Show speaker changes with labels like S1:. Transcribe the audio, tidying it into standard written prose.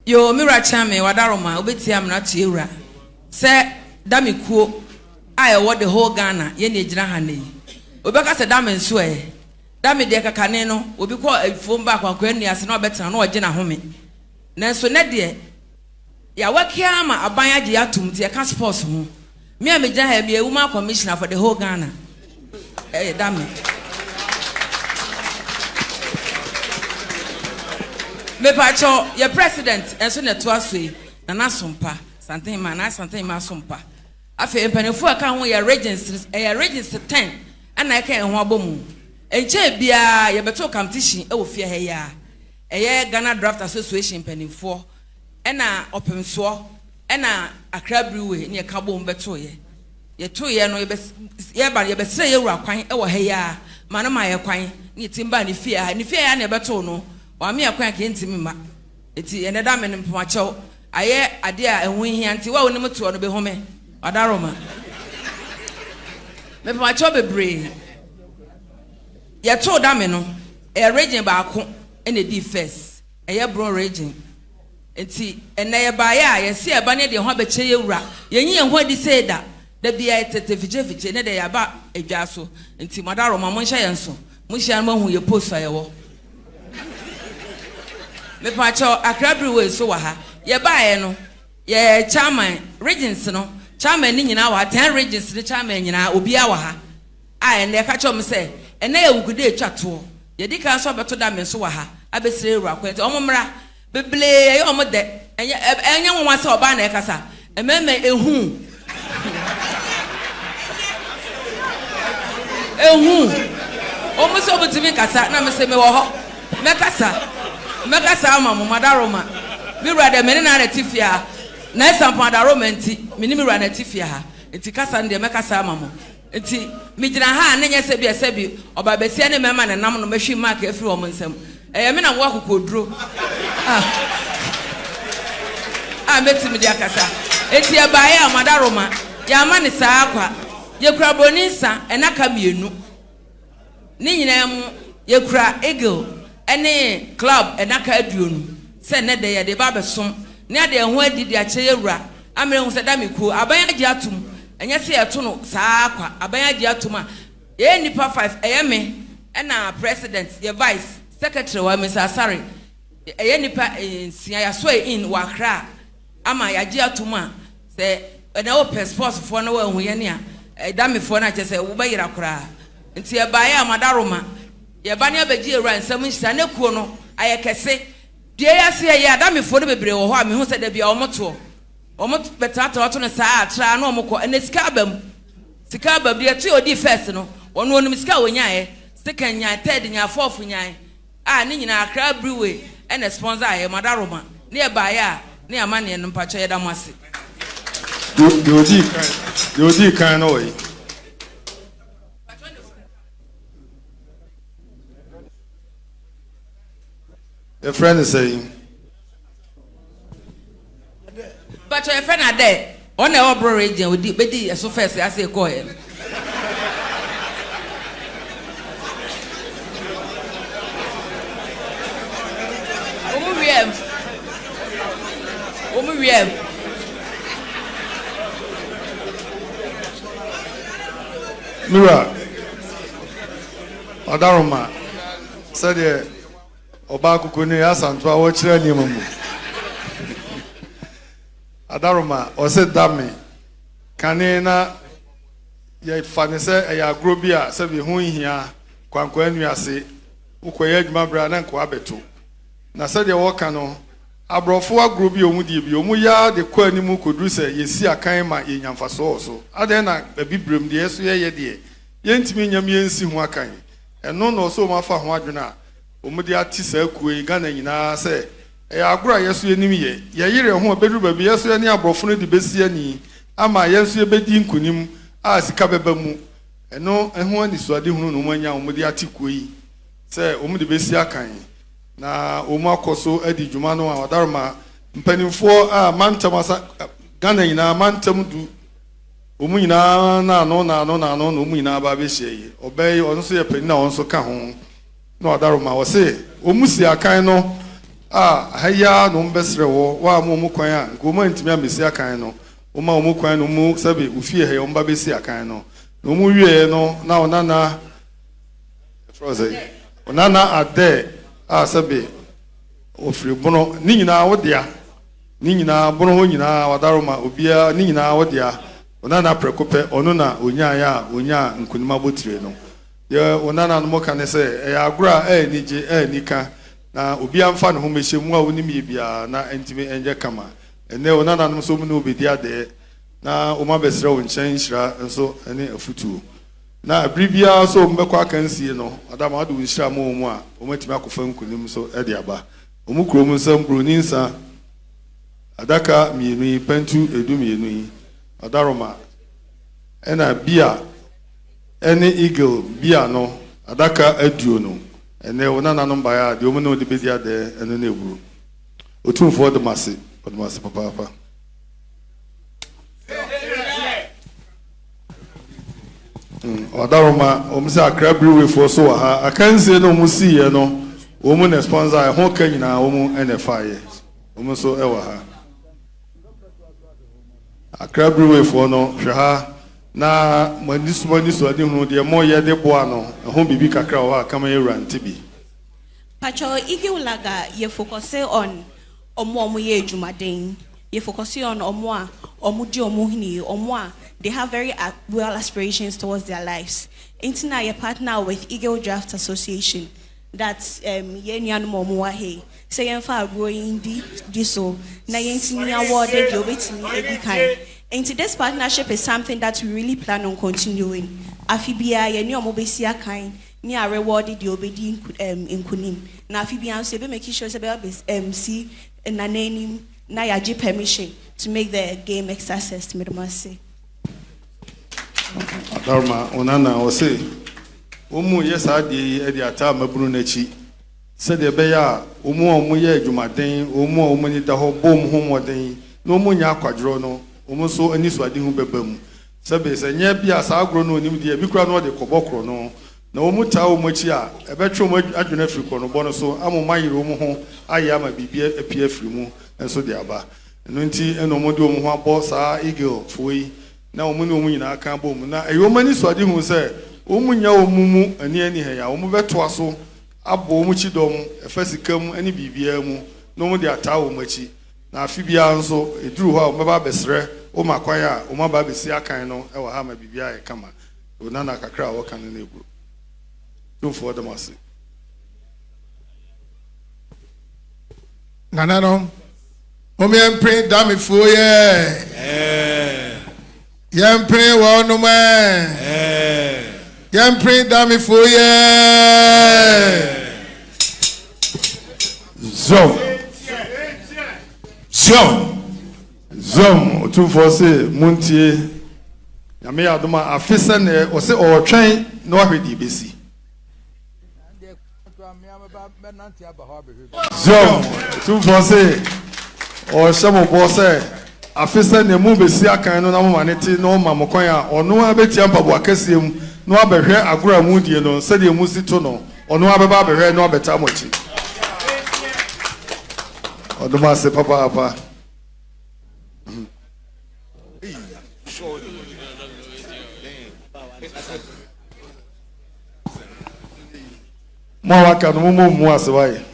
S1: Yo, Mira Chame, Wadaroma, Obetiam Natiura. Say, Damikuo, I award the whole Ghana, Yenny Jahani. Obeka said, Damen swear. Dami Deca Caneno will be called a phone back on Granny as no better no Jenna Home. Nanso Nedia. Ya Wakiama, a baya diatum, the account sports home. Me and Meja be a woman commissioner for the whole Ghana. Eh, damn it. Me pacho, your president, and soon at Twasway, and Asumpa, something man, something Masumpa. I feel pennyful account where your regents, a regents 10, and I can't wabom. And Jebia, your better competition, oh, fear here. A year Ghana Draft Association pennyful, and Opemsuo, and a crab brewery near Cabo Betoye. Ye 2 years, no, ye but ye best say you are quite over here, Manamaya quine, near Timbani fear, and if I never told no. Wa me akwan ke ntimi ma eti ene da me mpacho aye ade a ehun hia nti wa wonim to no be home adaroma me mpacho bebre ye to da me no e region ba ko ene di first eye bro region enti ene ye ba ya ye se e ba ne de ho be che ye wura ye nyi ho di se da bia tete fiche ne de ya ba edwa so enti madaroma mo nhye yenso mo hia ma hu ye post aye wo me pacho akrabri we so wa ha ye baaye no ye chairman regions no chairman ni nyina wa 10 regions ni chairman nyina obi a wa ha a ene ka cho me se ene ye wugude atwato ye di ka so beto da me so wa ha abesire ru akwente omomra beble ye omode enye nwa se oba na e kasa ememe ehu omuso butimi kasa na me se me wo ho me kasa Mega sama mo madaroma mi rade me na retifia na esampa daroma nti me ni mi rade retifia ha nti kasa nde meka sama mo nti mi gina ha na nya sebi oba besia ne mema na nam no mahwi mark afiri wo nsam me na wo akokoduro meti mi dia kasa enti e baaye amadaroma ya ma ne saa akwa ye kura bonisa enaka mienu ni nyina mu ye kura eagle any club enaka aduonu se ne de ye de ba besom ne de ho adidi a che yewura amere hu se da meku abanya gi atum enye se ye to no saa kwa abanya gi atum a ye nipa 5 eye me na president ye vice secretary wa Mr. Asare eye nipa nsia ya so in wakra ama ya gi atum a se na o passport fo na wa hu ye ne a da me fo na che se wo ba yira kura nti e baaye amadaroma ye ba ne abaji ewura nsam nhisa ne kuo no ayekese die ya se ye adamefo no bebre wo ho a me hu se da bia omoto betata oto no saa atra na omko ene sika abam de ati odi first no wono onum sika wonyae second nya third nya fourth nya ne nyina akra brewery ene sponsor aye madaroma ne e ba ya ne amane no mpacho ye da mo ase
S2: de odi kan no yi a friend is saying,
S1: but your friend are there. On the Obro region, we did so first. I say, go ahead.
S2: Mira, Adaroma said, Obaku kuni asantu awo chire ni mamu Adaroma o se dame kanena ye fanise ya agrobia se bi hu hia kwankwa anuase ukoye adwuma bra na nkwa beto na se de wo ka no abrofo agrobia omudie bi omu ya de kwa animu koduru se yesi akan ma ye nyamfaso so ade na bibrem de yeso ye de ye ntimi nyam ye nsi hu akan eno no so ma fa ho adwena omudi ati sa kuwe Ghana nyina se agora yeso enim ye yire ho obeduru ba bi yeso ani abrofo no de besi ani ama yeso ebedi nkunim a sika beba mu eno eho ani so ade hunu no manya omudi ati kuwe se omudi besi akan na omu akoso adi dwuma no a wadarma mpanimfo a mantamasa Ghana nyina mantam du omu nyina na no omu nyina ba be hye obey onso ye pani na onso ka ho no adaroma wo se omusi akan no haya no mbesre wo wa mo kwan a nkoma ntimi amesi akan no wo ma mo kwan no mu sabe ufie he omba besi akan no no mu wie no na onana froze onana ade sabe ofiri bono ni nyina wodea ni nyina bono ho nyina wadaroma obia ni nyina wodea onana prekope ono na onya ya onya nkunima botire no ye onana no mo kan se ya agura nije nika na obi amfa ne ho mehyemu a wonim ye bia na entimi enje kama ene onana no so mu no obedi ade na o ma besre wo nchen hira nso ene afutuo na abribia so mbekwa kansie no adama adu nhira mu a o matimi akofa nkunim so e de aba o mu krom nsam broninsa adaka mienu pentu edu mienu adaroma ena bia ene eagle bia no adaka aduo no ene onana no mba ya de o mu no de bedi ade ene na eburu Otumfuo de mase papa Odaroma omse akrabri we for so ha akanse no musi ye no omu na sponsor ho ka nyina omu NFA ye omu so ewa ha akrabri we for no hwe ha na manisu ade hu de mo ye de boa no ho bibi kakra wa kama ye ranti bi
S3: Pacho Igiulaga ye focus on omo ye jumaden ye focus on omu di omu hini omo they have very well aspirations towards their lives. Intina ye partner with Eagle Draughts Association. That's ye nyan momuwa he. Say yen fa growing di so na yen tini awarded yo betini edikan. And this partnership is something that we really plan on continuing. Afibia ye ni omo besi akan ni are rewarded yo bedi inkunim. Na afibia so be making sure say be see na name na yaji permission to make the game success to me.
S2: Adarma onana ose omu yesa de e de ata maburu nachi se de be ya omu ye adwumaden omu ni da ho bom ho moden no omu nya akwadro no omu so ani so ade hu bebam se be se nya bia sa agro no onim de bi kura no de kobokro no na omu ta omu chi a e be twe omu adwuna afiri no bo no so amoma yire omu ho aye ama bibia apie afiri mu enso de aba no nti eno omu de omu ho abo sa eagle foi na omuni omunyina aka bom na eyomani so ade hu se omunya omumu ani he ya omu beto aso abo omu chi dom efasikam ani bibia mu no mu de ata omachi na afibia nso eduru ho a omeba besre o makwan a omaba besi akan no e wa ha ma bibia e kama onana kakra wo kan na eguru Otumfuo de mase
S4: nanano omiempre damifuo ye Yempre wa no man. Yempre dami foye.
S2: Zom Otumfuo se muntie yame adoma afisa ne o se o twen no ahwedi besi Otumfuo se o shamo bo se afisa ne mu besi akan no na mo maneti no ma mo kwan a ono abetia mpabo akasiem no abehwe agora mu die no se de mu sito no ono abeba abehwe no abeta mochi oduma se papa mo waka no mu asewai